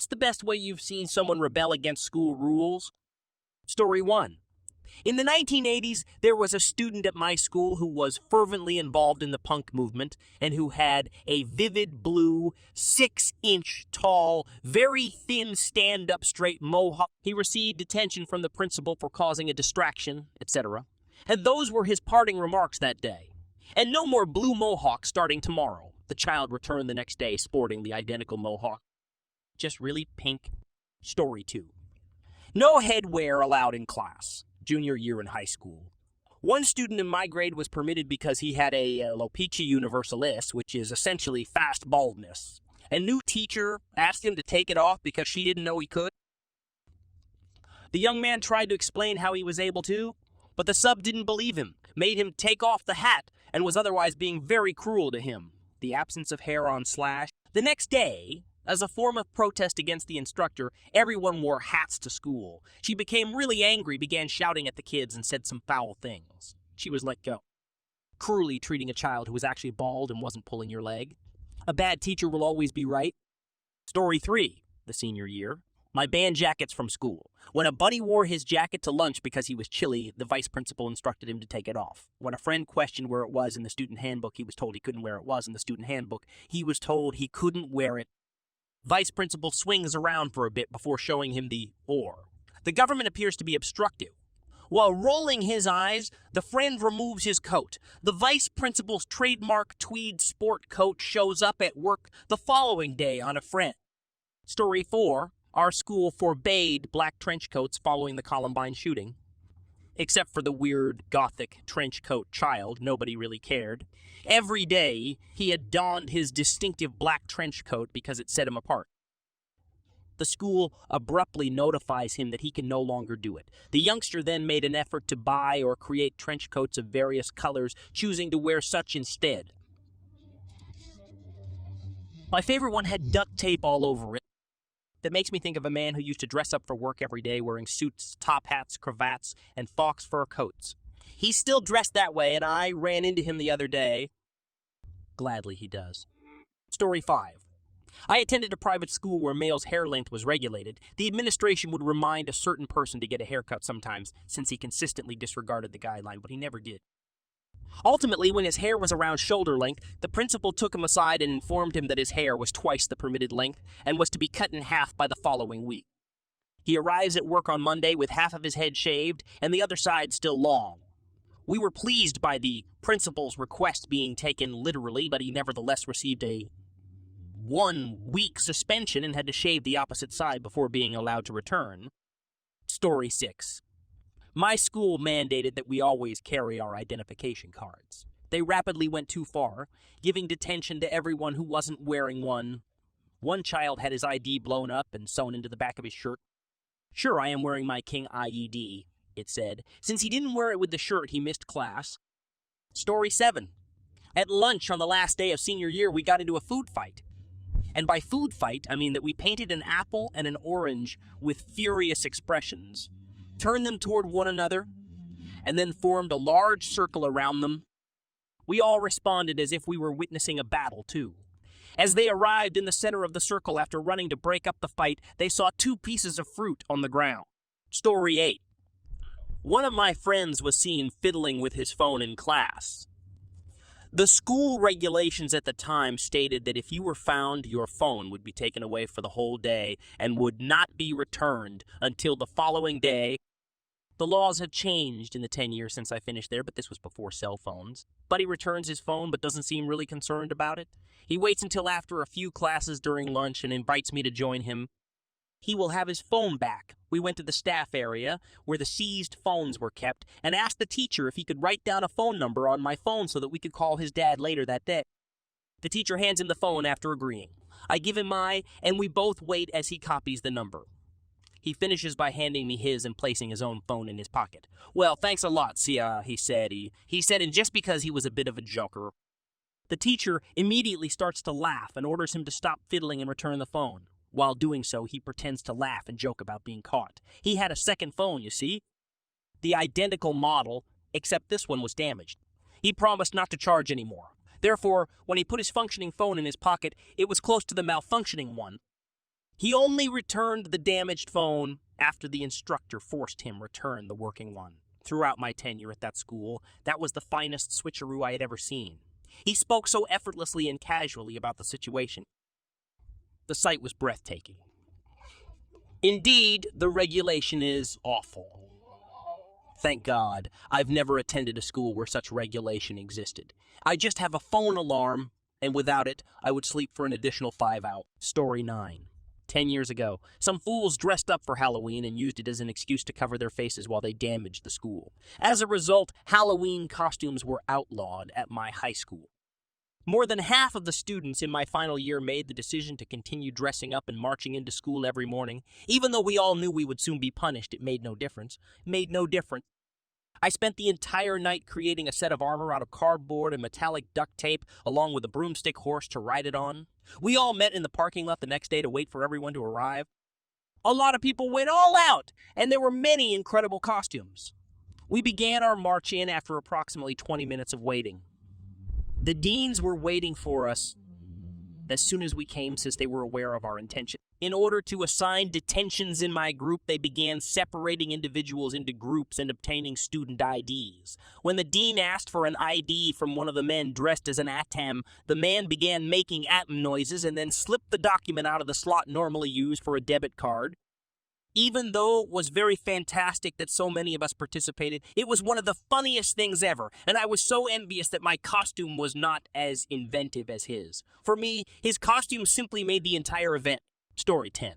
What's the best way you've seen someone rebel against school rules? Story 1. In the 1980s, there was a student at my school who was fervently involved in the punk movement and who had a vivid blue, 6-inch tall, very thin stand-up straight mohawk. He received detention from the principal for causing a distraction, etc. And those were his parting remarks that day. And no more blue mohawks starting tomorrow. The child returned the next day sporting the identical mohawk. Just really pink. Story 2. No headwear allowed in class. Junior year in high school. One student in my grade was permitted because he had a alopecia universalis, which is essentially fast baldness. A new teacher asked him to take it off because she didn't know he could. The young man tried to explain how he was able to, but the sub didn't believe him, made him take off the hat, and was otherwise being very cruel to him. The absence of hair on slash. The next day, as a form of protest against the instructor, everyone wore hats to school. She became really angry, began shouting at the kids, and said some foul things. She was let go. Cruelly treating a child who was actually bald and wasn't pulling your leg. A bad teacher will always be right. Story 3, the senior year. My band jackets from school. When a buddy wore his jacket to lunch because he was chilly, the vice principal instructed him to take it off. When a friend questioned where it was in the student handbook, he was told he couldn't where it was in the student handbook. He was told he couldn't wear it. Vice principal swings around for a bit before showing him the or. The government appears to be obstructive. While rolling his eyes, the friend removes his coat. The vice principal's trademark tweed sport coat shows up at work the following day on a friend. Story 4. Our school forbade black trench coats following the Columbine shooting. Except for the weird, gothic trench coat child, nobody really cared. Every day, he had donned his distinctive black trench coat because it set him apart. The school abruptly notifies him that he can no longer do it. The youngster then made an effort to buy or create trench coats of various colors, choosing to wear such instead. My favorite one had duct tape all over it. That makes me think of a man who used to dress up for work every day wearing suits, top hats, cravats, and fox fur coats. He's still dressed that way, and I ran into him the other day. Gladly he does. Story 5. I attended a private school where males' hair length was regulated. The administration would remind a certain person to get a haircut sometimes, since he consistently disregarded the guideline, but he never did. Ultimately, when his hair was around shoulder length, the principal took him aside and informed him that his hair was twice the permitted length and was to be cut in half by the following week. He arrives at work on Monday with half of his head shaved and the other side still long. We were pleased by the principal's request being taken literally, but he nevertheless received a 1-week suspension and had to shave the opposite side before being allowed to return. Story 6. My school mandated that we always carry our identification cards. They rapidly went too far, giving detention to everyone who wasn't wearing one. One child had his ID blown up and sewn into the back of his shirt. Sure, I am wearing my King IED, it said. Since he didn't wear it with the shirt, he missed class. Story 7. At lunch on the last day of senior year, we got into a food fight. And by food fight, I mean that we painted an apple and an orange with furious expressions, turned them toward one another, and then formed a large circle around them. We all responded as if we were witnessing a battle, too. As they arrived in the center of the circle after running to break up the fight, they saw 2 pieces of fruit on the ground. Story 8. One of my friends was seen fiddling with his phone in class. The school regulations at the time stated that if you were found, your phone would be taken away for the whole day and would not be returned until the following day. The laws have changed in the 10 years since I finished there, but this was before cell phones. Buddy returns his phone but doesn't seem really concerned about it. He waits until after a few classes during lunch and invites me to join him. He will have his phone back. We went to the staff area, where the seized phones were kept, and asked the teacher if he could write down a phone number on my phone so that we could call his dad later that day. The teacher hands him the phone after agreeing. I give him mine, and we both wait as he copies the number. He finishes by handing me his and placing his own phone in his pocket. Well, thanks a lot, Sia, he said. He said, and just because he was a bit of a joker. The teacher immediately starts to laugh and orders him to stop fiddling and return the phone. While doing so, he pretends to laugh and joke about being caught. He had a second phone, you see? The identical model, except this one was damaged. He promised not to charge anymore. Therefore, when he put his functioning phone in his pocket, it was close to the malfunctioning one. He only returned the damaged phone after the instructor forced him return the working one. Throughout my tenure at that school, that was the finest switcheroo I had ever seen. He spoke so effortlessly and casually about the situation. The sight was breathtaking. Indeed, the regulation is awful. Thank God, I've never attended a school where such regulation existed. I just have a phone alarm, and without it, I would sleep for an additional 5 hours. Story 9. 10 years ago, some fools dressed up for Halloween and used it as an excuse to cover their faces while they damaged the school. As a result, Halloween costumes were outlawed at my high school. More than half of the students in my final year made the decision to continue dressing up and marching into school every morning. Even though we all knew we would soon be punished, it made no difference. I spent the entire night creating a set of armor out of cardboard and metallic duct tape, along with a broomstick horse to ride it on. We all met in the parking lot the next day to wait for everyone to arrive. A lot of people went all out, and there were many incredible costumes. We began our march in after approximately 20 minutes of waiting. The deans were waiting for us as soon as we came, since they were aware of our intention. In order to assign detentions in my group, they began separating individuals into groups and obtaining student IDs. When the dean asked for an ID from one of the men dressed as an atom, the man began making atom noises and then slipped the document out of the slot normally used for a debit card. Even though it was very fantastic that so many of us participated, it was one of the funniest things ever, and I was so envious that my costume was not as inventive as his. For me, his costume simply made the entire event. Story 10.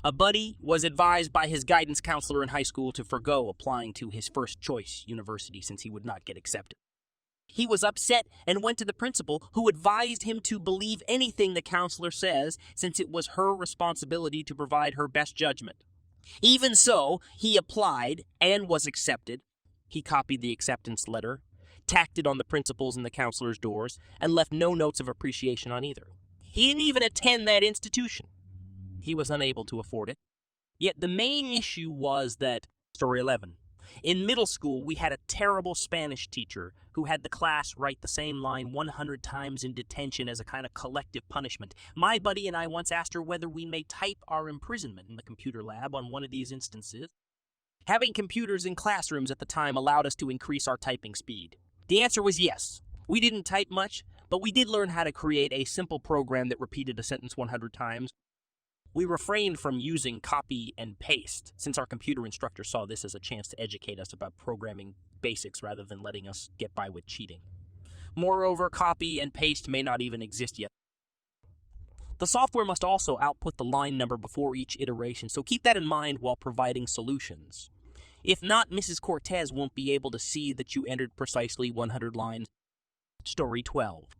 A buddy was advised by his guidance counselor in high school to forgo applying to his first choice university since he would not get accepted. He was upset and went to the principal, who advised him to believe anything the counselor says, since it was her responsibility to provide her best judgment. Even so, he applied and was accepted. He copied the acceptance letter, tacked it on the principal's and the counselor's doors, and left no notes of appreciation on either. He didn't even attend that institution. He was unable to afford it. Yet the main issue was that, Story 11. In middle school, we had a terrible Spanish teacher who had the class write the same line 100 times in detention as a kind of collective punishment. My buddy and I once asked her whether we may type our imprisonment in the computer lab on one of these instances. Having computers in classrooms at the time allowed us to increase our typing speed. The answer was yes. We didn't type much, but we did learn how to create a simple program that repeated a sentence 100 times. We refrained from using copy and paste, since our computer instructor saw this as a chance to educate us about programming basics rather than letting us get by with cheating. Moreover, copy and paste may not even exist yet. The software must also output the line number before each iteration, so keep that in mind while providing solutions. If not, Mrs. Cortez won't be able to see that you entered precisely 100 lines. Story 12.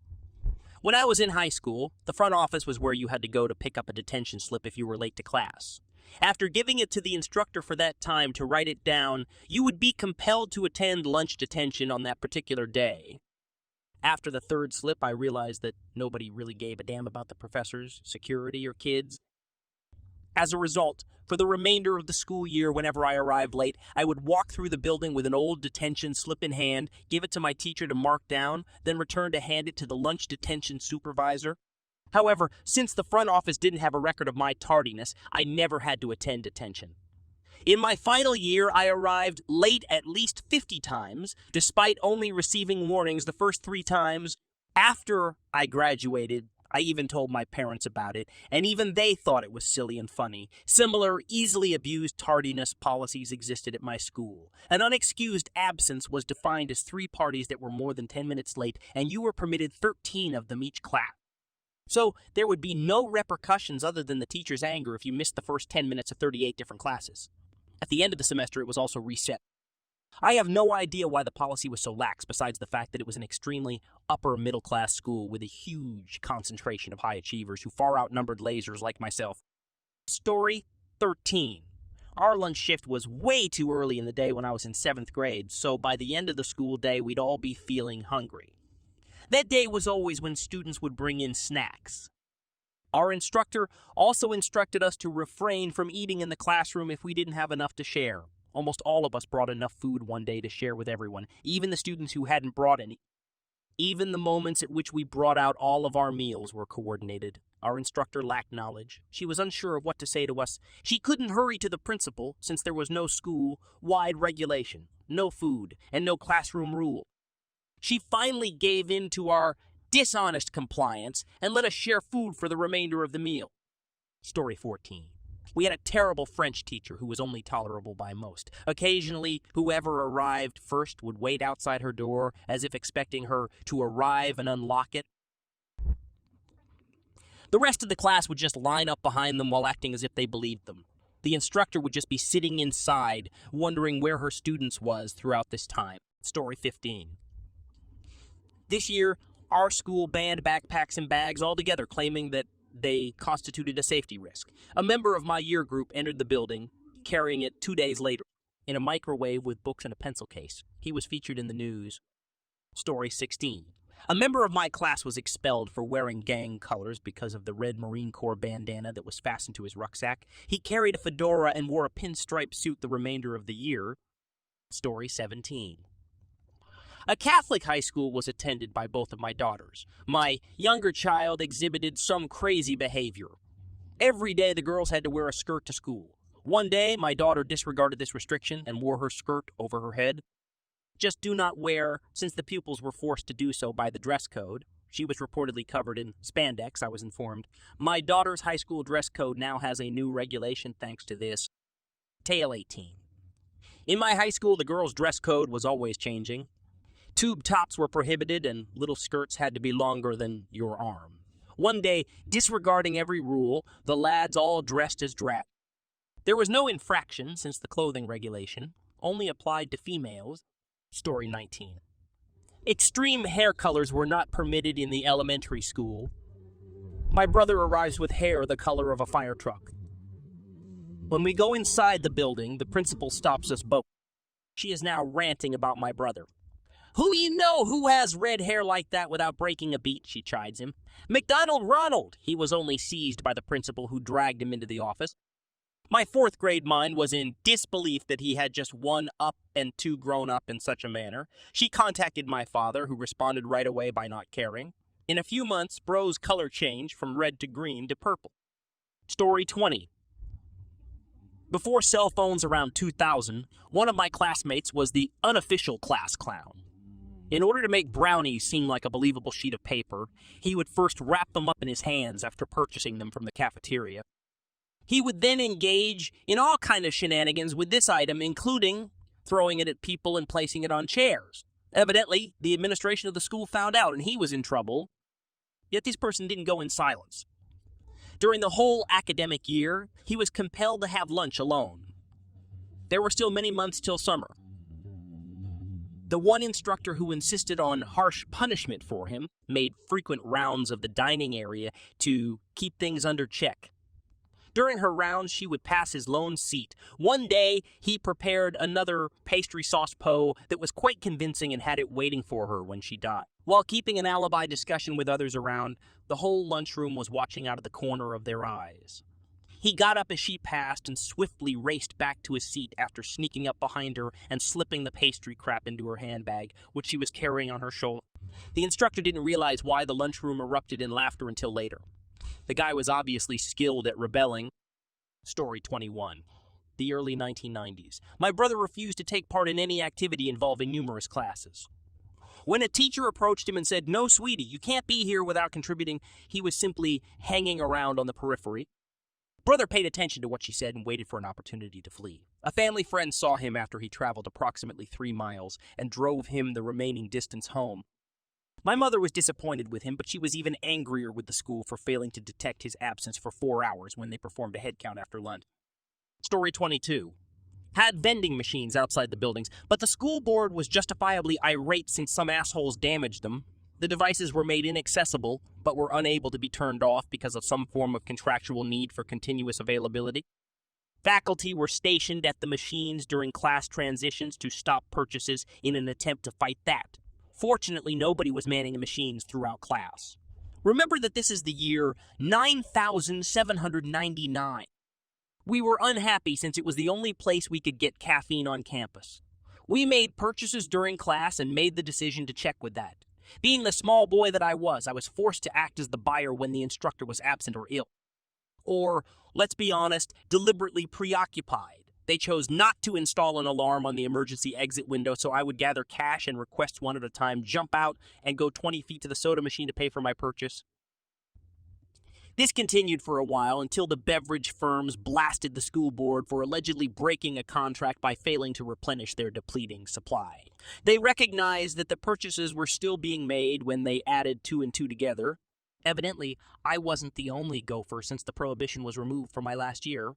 When I was in high school, the front office was where you had to go to pick up a detention slip if you were late to class. After giving it to the instructor for that time to write it down, you would be compelled to attend lunch detention on that particular day. After the third slip, I realized that nobody really gave a damn about the professors, security, or kids. As a result, for the remainder of the school year, whenever I arrived late, I would walk through the building with an old detention slip in hand, give it to my teacher to mark down, then return to hand it to the lunch detention supervisor. However, since the front office didn't have a record of my tardiness, I never had to attend detention. In my final year, I arrived late at least 50 times, despite only receiving warnings the first 3 times. After I graduated, I even told my parents about it, and even they thought it was silly and funny. Similar, easily abused tardiness policies existed at my school. An unexcused absence was defined as 3 parties that were more than 10 minutes late, and you were permitted 13 of them each class. So there would be no repercussions other than the teacher's anger if you missed the first 10 minutes of 38 different classes. At the end of the semester, it was also reset. I have no idea why the policy was so lax, besides the fact that it was an extremely upper-middle-class school with a huge concentration of high achievers who far outnumbered lasers like myself. Story 13. Our lunch shift was way too early in the day when I was in 7th grade, so by the end of the school day, we'd all be feeling hungry. That day was always when students would bring in snacks. Our instructor also instructed us to refrain from eating in the classroom if we didn't have enough to share. Almost all of us brought enough food one day to share with everyone, even the students who hadn't brought any. Even the moments at which we brought out all of our meals were coordinated. Our instructor lacked knowledge. She was unsure of what to say to us. She couldn't hurry to the principal since there was no school-wide regulation, no food, and no classroom rule. She finally gave in to our dishonest compliance and let us share food for the remainder of the meal. Story 14. We had a terrible French teacher who was only tolerable by most. Occasionally, whoever arrived first would wait outside her door as if expecting her to arrive and unlock it. The rest of the class would just line up behind them while acting as if they believed them. The instructor would just be sitting inside, wondering where her students was throughout this time. Story 15. This year, our school banned backpacks and bags altogether, claiming that they constituted a safety risk. A member of my year group entered the building, carrying it 2 days later, in a microwave with books and a pencil case. He was featured in the news. Story 16. A member of my class was expelled for wearing gang colors because of the red Marine Corps bandana that was fastened to his rucksack. He carried a fedora and wore a pinstripe suit the remainder of the year. Story 17. A Catholic high school was attended by both of my daughters. My younger child exhibited some crazy behavior. Every day the girls had to wear a skirt to school. One day, my daughter disregarded this restriction and wore her skirt over her head. Just do not wear, since the pupils were forced to do so by the dress code. She was reportedly covered in spandex, I was informed. My daughter's high school dress code now has a new regulation thanks to this. Tale 18. In my high school, the girls' dress code was always changing. Tube tops were prohibited and little skirts had to be longer than your arm. One day, disregarding every rule, the lads all dressed as drag. There was no infraction since the clothing regulation only applied to females. Story 19. Extreme hair colors were not permitted in the elementary school. My brother arrives with hair the color of a fire truck. When we go inside the building, the principal stops us both. She is now ranting about my brother. Who you know who has red hair like that without breaking a beat, she chides him. McDonald Ronald! He was only seized by the principal who dragged him into the office. My fourth grade mind was in disbelief that he had just one up and two grown up in such a manner. She contacted my father, who responded right away by not caring. In a few months, bro's color changed from red to green to purple. Story 20. Before cell phones around 2000, one of my classmates was the unofficial class clown. In order to make brownies seem like a believable sheet of paper, he would first wrap them up in his hands after purchasing them from the cafeteria. He would then engage in all kinds of shenanigans with this item, including throwing it at people and placing it on chairs. Evidently, the administration of the school found out and he was in trouble, yet this person didn't go in silence. During the whole academic year, he was compelled to have lunch alone. There were still many months till summer. The one instructor who insisted on harsh punishment for him made frequent rounds of the dining area to keep things under check. During her rounds, she would pass his lone seat. One day, he prepared another pastry sauce pot that was quite convincing and had it waiting for her when she died. While keeping an alibi discussion with others around, the whole lunchroom was watching out of the corner of their eyes. He got up as she passed and swiftly raced back to his seat after sneaking up behind her and slipping the pastry crap into her handbag, which she was carrying on her shoulder. The instructor didn't realize why the lunchroom erupted in laughter until later. The guy was obviously skilled at rebelling. Story 21. The early 1990s. My brother refused to take part in any activity involving numerous classes. When a teacher approached him and said, "No, sweetie, you can't be here without contributing," he was simply hanging around on the periphery. Brother paid attention to what she said and waited for an opportunity to flee. A family friend saw him after he traveled approximately 3 miles and drove him the remaining distance home. My mother was disappointed with him, but she was even angrier with the school for failing to detect his absence for 4 hours when they performed a head count after lunch. Story 22. Had vending machines outside the buildings, but the school board was justifiably irate since some assholes damaged them. The devices were made inaccessible, but were unable to be turned off because of some form of contractual need for continuous availability. Faculty were stationed at the machines during class transitions to stop purchases in an attempt to fight that. Fortunately, nobody was manning the machines throughout class. Remember that this is the year 9799. We were unhappy since it was the only place we could get caffeine on campus. We made purchases during class and made the decision to check with that. Being the small boy that I was forced to act as the buyer when the instructor was absent or ill. Or, let's be honest, deliberately preoccupied. They chose not to install an alarm on the emergency exit window, so I would gather cash and requests one at a time, jump out, and go 20 feet to the soda machine to pay for my purchase. This continued for a while until the beverage firms blasted the school board for allegedly breaking a contract by failing to replenish their depleting supply. They recognized that the purchases were still being made when they added two and two together. Evidently, I wasn't the only gopher since the prohibition was removed from my last year.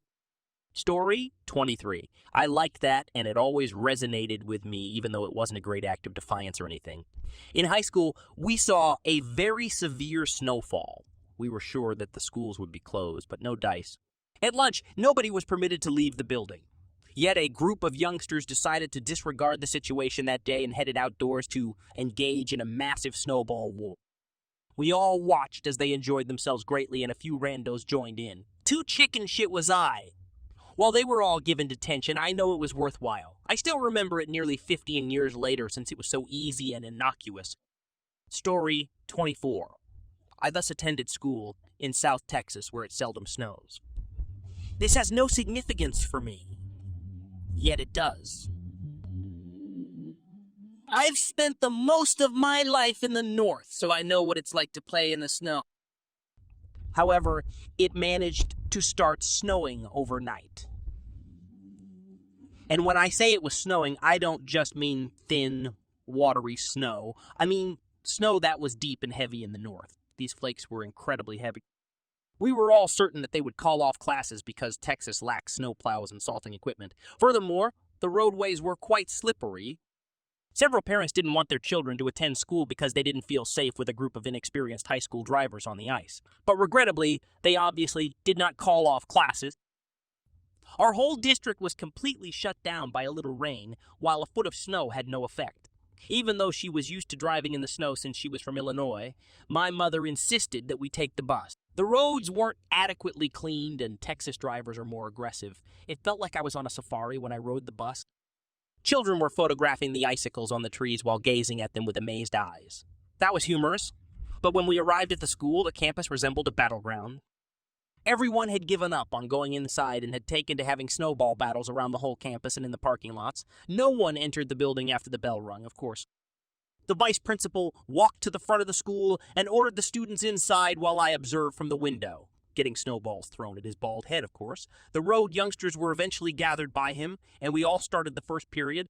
Story 23. I liked that, and it always resonated with me, even though it wasn't a great act of defiance or anything. In high school, we saw a very severe snowfall. We were sure that the schools would be closed, but no dice. At lunch, nobody was permitted to leave the building. Yet a group of youngsters decided to disregard the situation that day and headed outdoors to engage in a massive snowball war. We all watched as they enjoyed themselves greatly, and a few randos joined in. Too chicken shit was I. While they were all given detention, I know it was worthwhile. I still remember it nearly 15 years later since it was so easy and innocuous. Story 24. I thus attended school in South Texas where it seldom snows. This has no significance for me, yet it does. I've spent the most of my life in the north, so I know what it's like to play in the snow. However, it managed to start snowing overnight. And when I say it was snowing, I don't just mean thin, watery snow. I mean snow that was deep and heavy in the north. These flakes were incredibly heavy. We were all certain that they would call off classes because Texas lacks snowplows and salting equipment. Furthermore, the roadways were quite slippery. Several parents didn't want their children to attend school because they didn't feel safe with a group of inexperienced high school drivers on the ice. But regrettably, they obviously did not call off classes. Our whole district was completely shut down by a little rain, while a foot of snow had no effect. Even though she was used to driving in the snow since she was from Illinois, my mother insisted that we take the bus. The roads weren't adequately cleaned, and Texas drivers are more aggressive. It felt like I was on a safari when I rode the bus. Children were photographing the icicles on the trees while gazing at them with amazed eyes. That was humorous, but when we arrived at the school, the campus resembled a battleground. Everyone had given up on going inside and had taken to having snowball battles around the whole campus and in the parking lots. No one entered the building after the bell rung, of course. The vice principal walked to the front of the school and ordered the students inside while I observed from the window, getting snowballs thrown at his bald head, of course. The road youngsters were eventually gathered by him, and we all started the first period.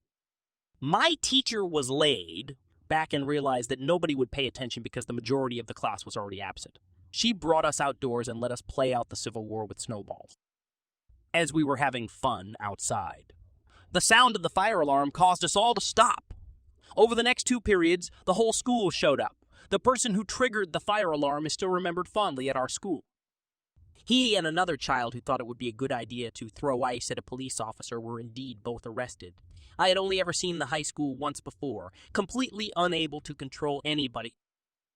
My teacher was laid back and realized that nobody would pay attention because the majority of the class was already absent. She brought us outdoors and let us play out the Civil War with snowballs, as we were having fun outside. The sound of the fire alarm caused us all to stop. Over the next 2 periods, the whole school showed up. The person who triggered the fire alarm is still remembered fondly at our school. He and another child who thought it would be a good idea to throw ice at a police officer were indeed both arrested. I had only ever seen the high school once before, completely unable to control anybody.